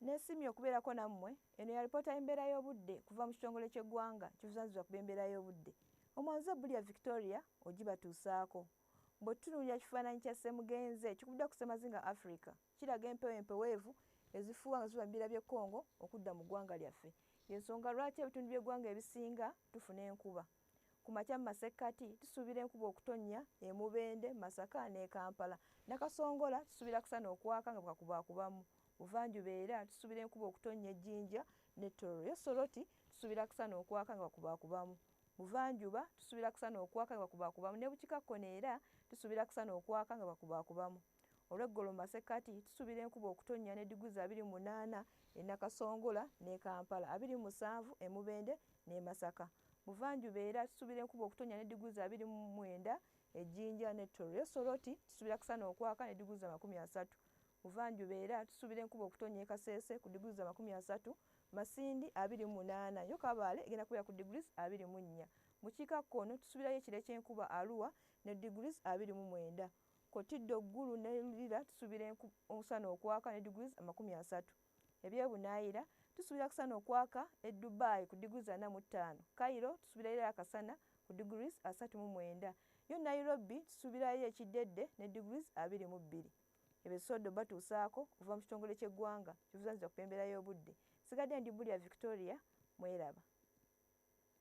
Nesimye okubeerako nammwe. Eno ya lipoota y'embeera y'obudde kuva mu kitongole ky'eggwanga kivunaanyizibwa ku by'embeera y'obudde. Omwanzo Bulya Victoria ogibatuusaako. Bwe tutunuulira kifaananyi kya ssemugenze kikubidde ku Ssemazinga Africa kiraga empewo empeweevu ezifuuwa nga ziva mu bibira by'e Congo okudda mu ggwanga lyaffe. Y'ensonga lwaki ebitundu by'eggwanga ebisinga tufuna enkuba. Ku makya mu masekkati tusuubira enkuba okutonnya e Mubende, Masaka ne Kampala. Nakasongola tusuubira kusana okwaka nga bwakubaakubamu. Buvanjuba era tusuubira enkuba okutonnya Ejjinja ne Tororo. Yo Soroti tusuubira kusana okwaka nga bwakubaakubamu. Buvanjuba tusuubira kusana okwaka nga bwakubaakubamu. Ne Bukikakkona era tusuubira kusana okwaka nga bwakubaakubamu. Olw'eggolo mu masekkati tusuubira enkuba okutonnya ne diguli 28 e Nakasongola ne Kampala, 27 e Mubende ne Masaka. Buvanjuba era tusuubira enkuba okutonnya ne diguli 29 e Jjinja ne Tororo. Yo Soroti tusuubira kusana okwaka ne diguli 30. Buvanjuba era tusuubira enkuba okutonnya e Kasese ku diguli 30, Masindi 28, yo Kabale egenda kubeera ku diguli 24. Mu bukiikakkono tusuubirayo ekire ky'enkuba Arua ne diguli 29. Kotidde Gulu ne Lira tusuubira okusana okwaka ne diguli 30. Ebyebunaayira tusuubira kusana okwaka e Dubai ku diguli 45. Cairo tusuubirayo akasana ku diguli 39. Yo Nairobi tusuubirayo ekiddedde ne diguli 22. Ebisoddo batuusaako okuva mu kitongole ky'eggwanga kivunaanyizibwa ku by'embeera y'obudde. Sigadde ndi Bulya Victoria, mweraba.